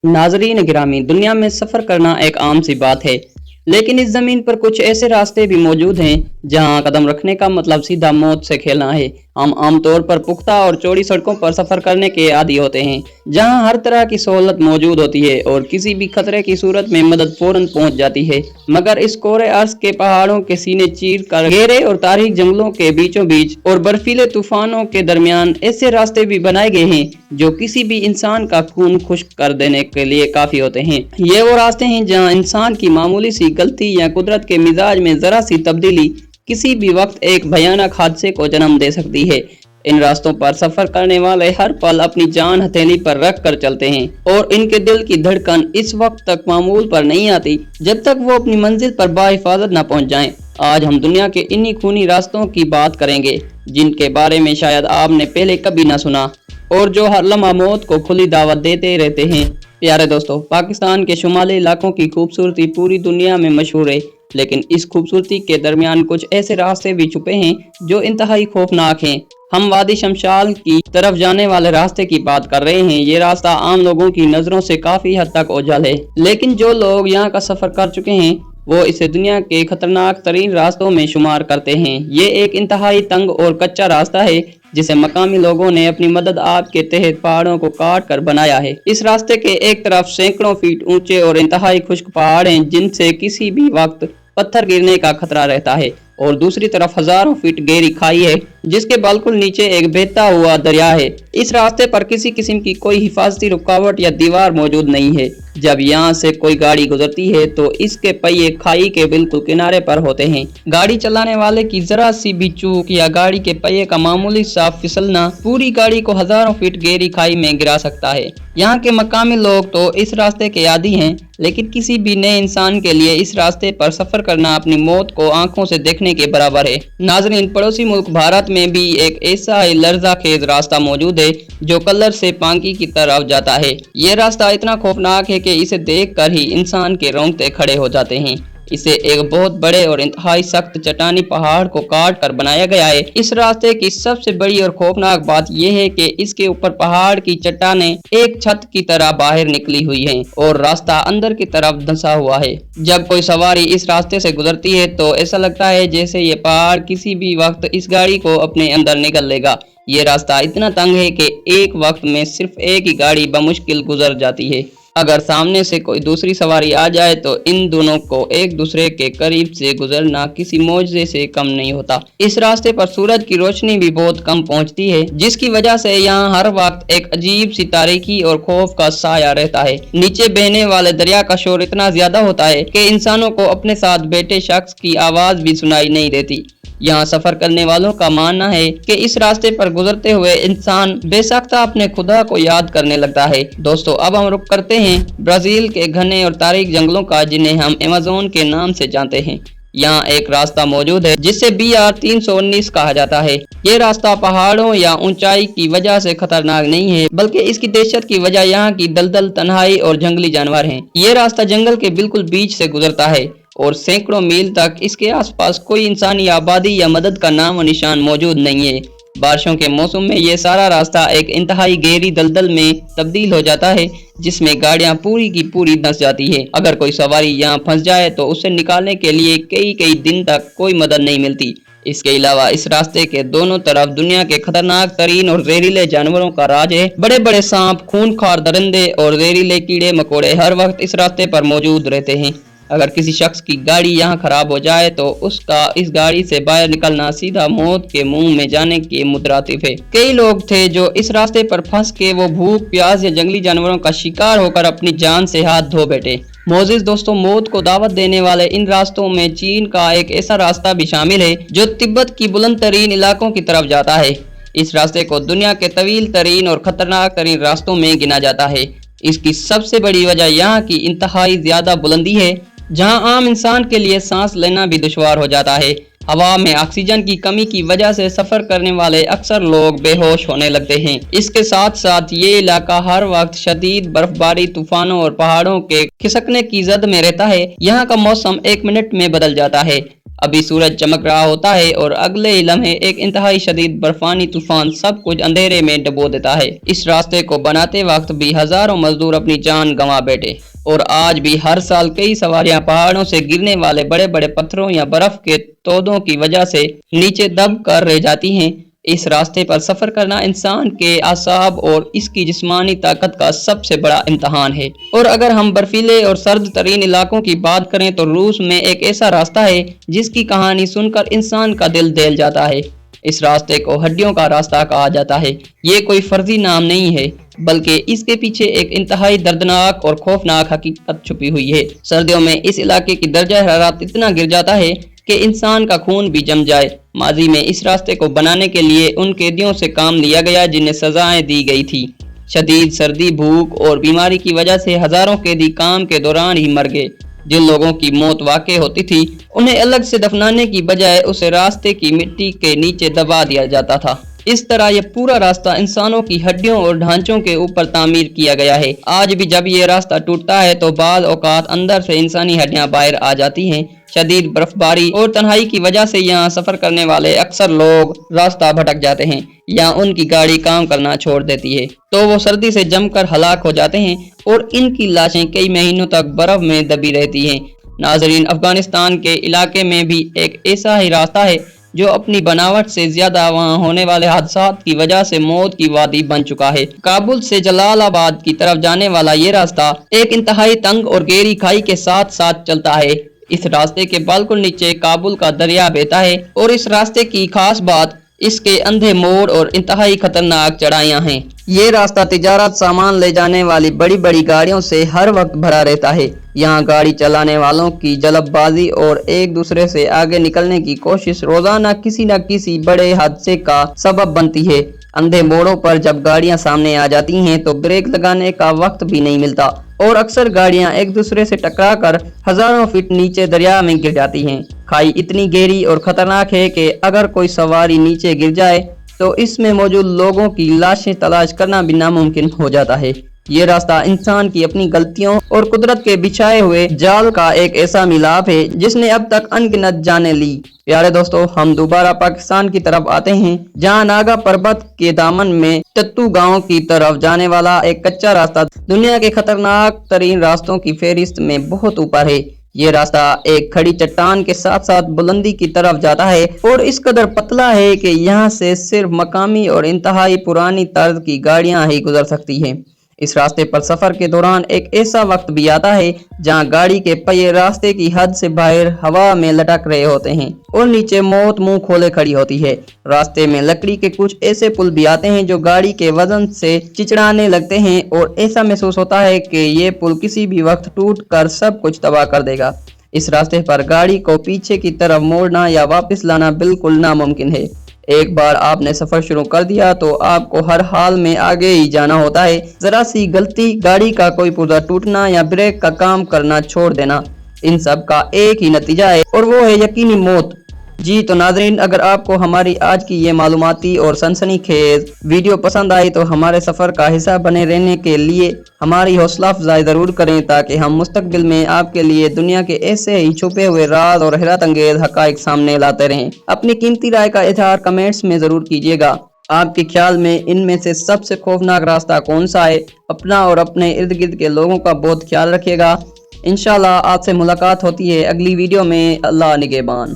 नाजरीन गिरामी, दुनिया में सफ़र करना एक आम सी बात है, लेकिन इस ज़मीन पर कुछ ऐसे रास्ते भी मौजूद हैं जहां कदम रखने का मतलब सीधा मौत से खेलना है। हम आमतौर पर पुख्ता और चौड़ी सड़कों पर सफ़र करने के आदी होते हैं, जहां हर तरह की सहूलत मौजूद होती है और किसी भी खतरे की सूरत में मदद फौरन पहुंच जाती है। मगर इस कोरे अर्ज के पहाड़ों के सीने चीर कर गहरे और तारीख जंगलों के बीचों बीच और बर्फीले तूफानों के दरमियान ऐसे रास्ते भी बनाए गए हैं जो किसी भी इंसान का खून खुश्क कर देने के लिए काफी होते हैं। ये वो रास्ते हैं जहां इंसान की मामूली सी गलती या कुदरत के मिजाज में जरा सी तब्दीली किसी भी वक्त एक भयानक हादसे को जन्म दे सकती है। इन रास्तों पर सफर करने वाले हर पल अपनी जान हथेली पर रख कर चलते हैं और इनके दिल की धड़कन इस वक्त तक मामूल पर नहीं आती जब तक वो अपनी मंजिल पर बाहिफाजत न पहुंच जाएं। आज हम दुनिया के इन्हीं खूनी रास्तों की बात करेंगे जिनके बारे में शायद आपने पहले कभी न सुना और जो हर लम्हा मौत को खुली दावत देते रहते हैं। प्यारे दोस्तों, पाकिस्तान के शुमाली इलाकों की खूबसूरती पूरी दुनिया में मशहूर है, लेकिन इस खूबसूरती के दरमियान कुछ ऐसे रास्ते भी छुपे हैं जो इंतहाई खौफनाक हैं। हम वादी शमशाल की तरफ जाने वाले रास्ते की बात कर रहे हैं। ये रास्ता आम लोगों की नजरों से काफी हद तक ओझल है, लेकिन जो लोग यहाँ का सफर कर चुके हैं वो इसे दुनिया के खतरनाक तरीन रास्तों में शुमार करते हैं। ये एक इंतहाई तंग और कच्चा रास्ता है जिसे मकामी लोगों ने अपनी मदद आप के तहत पहाड़ों को काट कर बनाया है। इस रास्ते के एक तरफ सैकड़ों फीट ऊंचे और इंतहाई खुश्क पहाड़ हैं जिनसे किसी भी वक्त पत्थर गिरने का खतरा रहता है, और दूसरी तरफ हजारों फीट गहरी खाई है जिसके बिल्कुल नीचे एक बहता हुआ दरिया है। इस रास्ते पर किसी किस्म की कोई हिफाजती रुकावट या दीवार मौजूद नहीं है। जब यहाँ से कोई गाड़ी गुजरती है तो इसके पहिए खाई के बिल्कुल किनारे पर होते हैं। गाड़ी चलाने वाले की जरा सी भी चूक या गाड़ी के पहिए का मामूली सा फिसलना पूरी गाड़ी को हजारों फीट गहरी खाई में गिरा सकता है। यहाँ के मकामी लोग तो इस रास्ते के आदी हैं, लेकिन किसी भी नए इंसान के लिए इस रास्ते पर सफर करना अपनी मौत को आंखों से देखने के बराबर है। नाज़रीन, पड़ोसी मुल्क भारत में भी एक ऐसा ही लर्जा खेज रास्ता मौजूद है जो कल्लर से पांकी की तरफ जाता है। ये रास्ता इतना खौफनाक है कि इसे देखकर ही इंसान के रोंगटे खड़े हो जाते हैं। इसे एक बहुत बड़े और इंतहाई सख्त चट्टानी पहाड़ को काट कर बनाया गया है। इस रास्ते की सबसे बड़ी और खौफनाक बात यह है कि इसके ऊपर पहाड़ की चट्टानें एक छत की तरह बाहर निकली हुई हैं और रास्ता अंदर की तरफ धंसा हुआ है। जब कोई सवारी इस रास्ते से गुजरती है तो ऐसा लगता है जैसे ये पहाड़ किसी भी वक्त इस गाड़ी को अपने अंदर निगल लेगा। ये रास्ता इतना तंग है कि एक वक्त में सिर्फ एक ही गाड़ी बमुश्किल गुजर जाती है। अगर सामने से कोई दूसरी सवारी आ जाए तो इन दोनों को एक दूसरे के करीब से गुजरना किसी मौजज़े से कम नहीं होता। इस रास्ते पर सूरज की रोशनी भी बहुत कम पहुंचती है, जिसकी वजह से यहाँ हर वक्त एक अजीब सी तारीकी और खौफ का साया रहता है। नीचे बहने वाले दरिया का शोर इतना ज्यादा होता है कि इंसानों को अपने साथ बैठे शख्स की आवाज भी सुनाई नहीं देती। यहाँ सफर करने वालों का मानना है कि इस रास्ते पर गुजरते हुए इंसान बेसाख्ता अपने खुदा को याद करने लगता है। दोस्तों, अब हम रुक करते हैं ब्राजील के घने और तारीक जंगलों का, जिन्हें हम अमेज़न के नाम से जानते हैं। यहाँ एक रास्ता मौजूद है जिसे BR 319 कहा जाता है। ये रास्ता पहाड़ों या ऊंचाई की वजह से खतरनाक नहीं है, बल्कि इसकी दहशत की वजह यहाँ की दलदल, तन्हाई और जंगली जानवर हैं। ये रास्ता जंगल के बिल्कुल बीच से गुजरता है और सैकड़ों मील तक इसके आसपास कोई इंसानी आबादी या मदद का नाम और निशान मौजूद नहीं है। बारिशों के मौसम में ये सारा रास्ता एक इंतहाई गहरी दलदल में तब्दील हो जाता है जिसमें गाड़ियां पूरी की पूरी धंस जाती है। अगर कोई सवारी यहाँ फंस जाए तो उसे निकालने के लिए कई दिन तक कोई मदद नहीं मिलती। इसके अलावा इस रास्ते के दोनों तरफ दुनिया के खतरनाक तरीन और जहरीले जानवरों का राज है। बड़े बड़े सांप, खूंखार दरिंदे और जहरीले कीड़े मकोड़े हर वक्त इस रास्ते पर मौजूद रहते हैं। अगर किसी शख्स की गाड़ी यहाँ खराब हो जाए तो उसका इस गाड़ी से बाहर निकलना सीधा मौत के मुंह में जाने के मुतरातिफ है। कई लोग थे जो इस रास्ते पर फंस के वो भूख, प्यास या जंगली जानवरों का शिकार होकर अपनी जान से हाथ धो बैठे। मोअज़्ज़िज़ दोस्तों, मौत को दावत देने वाले इन रास्तों में चीन का एक ऐसा रास्ता भी शामिल है जो तिब्बत की बुलंद तरीन इलाकों की तरफ जाता है। इस रास्ते को दुनिया के तवील तरीन और खतरनाक तरीन रास्तों में गिना जाता है। इसकी सबसे बड़ी वजह यहाँ की इंतहाई ज्यादा बुलंदी है, जहां आम इंसान के लिए सांस लेना भी दुश्वार हो जाता है। हवा में ऑक्सीजन की कमी की वजह से सफर करने वाले अक्सर लोग बेहोश होने लगते हैं। इसके साथ साथ ये इलाका हर वक्त शदीद बर्फबारी, तूफानों और पहाड़ों के खिसकने की जद में रहता है। यहाँ का मौसम एक मिनट में बदल जाता है। ابھی سورج چمک رہا ہوتا ہے اور اگلے ہی لمحے ایک انتہائی شدید برفانی طوفان سب کچھ اندھیرے میں ڈبو دیتا ہے۔ اس راستے کو بناتے وقت بھی ہزاروں مزدور اپنی جان گنوا بیٹھے اور آج بھی ہر سال کئی سواریاں پہاڑوں سے گرنے والے بڑے بڑے پتھروں یا برف کے تودوں کی وجہ سے نیچے دب کر رہ جاتی ہیں۔ اس راستے پر سفر کرنا انسان کے اعصاب اور اس کی جسمانی طاقت کا سب سے بڑا امتحان ہے۔ اور اگر ہم برفیلے اور سرد ترین علاقوں کی بات کریں تو روس میں ایک ایسا راستہ ہے جس کی کہانی سن کر انسان کا دل دہل جاتا ہے۔ اس راستے کو ہڈیوں کا راستہ کہا جاتا ہے۔ یہ کوئی فرضی نام نہیں ہے بلکہ اس کے پیچھے ایک انتہائی دردناک اور خوفناک حقیقت چھپی ہوئی ہے۔ سردیوں میں اس علاقے کی درجہ حرارت اتنا گر جاتا ہے کہ انسان کا خون بھی جم جائے۔ ماضی میں اس راستے کو بنانے کے لیے ان قیدیوں سے کام لیا گیا جنہیں سزائیں دی گئی تھی۔ شدید سردی، بھوک اور بیماری کی وجہ سے ہزاروں قیدی کام کے دوران ہی مر گئے۔ جن لوگوں کی موت واقع ہوتی تھی انہیں الگ سے دفنانے کی بجائے اسے راستے کی مٹی کے نیچے دبا دیا جاتا تھا۔ اس طرح یہ پورا راستہ انسانوں کی ہڈیوں اور ڈھانچوں کے اوپر تعمیر کیا گیا ہے۔ آج بھی جب یہ راستہ ٹوٹتا ہے تو بعض اوقات اندر سے انسانی ہڈیاں باہر آ جاتی ہیں۔ شدید برف باری اور تنہائی کی وجہ سے یہاں سفر کرنے والے اکثر لوگ راستہ بھٹک جاتے ہیں یا ان کی گاڑی کام کرنا چھوڑ دیتی ہے تو وہ سردی سے جم کر ہلاک ہو جاتے ہیں اور ان کی لاشیں کئی مہینوں تک برف میں دبی رہتی ہیں۔ ناظرین، افغانستان کے علاقے میں بھی ایک ایسا ہی راستہ ہے جو اپنی بناوٹ سے زیادہ وہاں ہونے والے حادثات کی وجہ سے موت کی وادی بن چکا ہے۔ کابل سے جلال آباد کی طرف جانے والا یہ راستہ ایک انتہائی تنگ اور گہری کھائی کے ساتھ ساتھ چلتا ہے۔ اس راستے کے بالکل نیچے کابل کا دریا بہتا ہے اور اس راستے کی خاص بات اس کے اندھے موڑ اور انتہائی خطرناک چڑھائیاں ہیں۔ یہ راستہ تجارت سامان لے جانے والی بڑی بڑی گاڑیوں سے ہر وقت بھرا رہتا ہے۔ یہاں گاڑی چلانے والوں کی جلب بازی اور ایک دوسرے سے آگے نکلنے کی کوشش روزانہ کسی نہ کسی بڑے حادثے کا سبب بنتی ہے۔ اندھے موڑوں پر جب گاڑیاں سامنے آ جاتی ہیں تو بریک لگانے کا وقت بھی نہیں ملتا اور اکثر گاڑیاں ایک دوسرے سے ٹکرا کر ہزاروں فٹ نیچے دریا میں گر جاتی ہیں۔ کھائی اتنی گہری اور خطرناک ہے کہ اگر کوئی سواری نیچے گر جائے تو اس میں موجود لوگوں کی لاشیں تلاش کرنا بھی ناممکن ہو جاتا ہے۔ یہ راستہ انسان کی اپنی غلطیوں اور قدرت کے بچھائے ہوئے جال کا ایک ایسا ملاپ ہے جس نے اب تک انگنت جانیں لی۔ پیارے دوستو، ہم دوبارہ پاکستان کی طرف آتے ہیں جہاں ناگا پربت کے دامن میں ٹتو گاؤں کی طرف جانے والا ایک کچا راستہ دنیا کے خطرناک ترین راستوں کی فہرست میں بہت اوپر ہے۔ یہ راستہ ایک کھڑی چٹان کے ساتھ ساتھ بلندی کی طرف جاتا ہے اور اس قدر پتلا ہے کہ یہاں سے صرف مقامی اور انتہائی پرانی طرز کی گاڑیاں ہی گزر سکتی ہیں۔ اس راستے پر سفر کے دوران ایک ایسا وقت بھی آتا ہے جہاں گاڑی کے پہیے راستے کی حد سے باہر ہوا میں لٹک رہے ہوتے ہیں اور نیچے موت منہ کھولے کھڑی ہوتی ہے۔ راستے میں لکڑی کے کچھ ایسے پل بھی آتے ہیں جو گاڑی کے وزن سے چچڑانے لگتے ہیں اور ایسا محسوس ہوتا ہے کہ یہ پل کسی بھی وقت ٹوٹ کر سب کچھ تباہ کر دے گا۔ اس راستے پر گاڑی کو پیچھے کی طرف موڑنا یا واپس لانا بالکل ناممکن ہے۔ ایک بار آپ نے سفر شروع کر دیا تو آپ کو ہر حال میں آگے ہی جانا ہوتا ہے۔ ذرا سی غلطی، گاڑی کا کوئی پرزہ ٹوٹنا یا بریک کا کام کرنا چھوڑ دینا، ان سب کا ایک ہی نتیجہ ہے اور وہ ہے یقینی موت۔ جی تو ناظرین، اگر آپ کو ہماری آج کی یہ معلوماتی اور سنسنی خیز ویڈیو پسند آئی تو ہمارے سفر کا حصہ بنے رہنے کے لیے ہماری حوصلہ افزائی ضرور کریں تاکہ ہم مستقبل میں آپ کے لیے دنیا کے ایسے ہی چھپے ہوئے راز اور حیرت انگیز حقائق سامنے لاتے رہیں۔ اپنی قیمتی رائے کا اظہار کمنٹس میں ضرور کیجیے گا۔ آپ کے خیال میں ان میں سے سب سے خوفناک راستہ کون سا ہے؟ اپنا اور اپنے ارد گرد کے لوگوں کا بہت خیال رکھیے گا۔ انشاءاللہ آپ سے ملاقات ہوتی ہے اگلی ویڈیو میں۔ اللہ نگہبان۔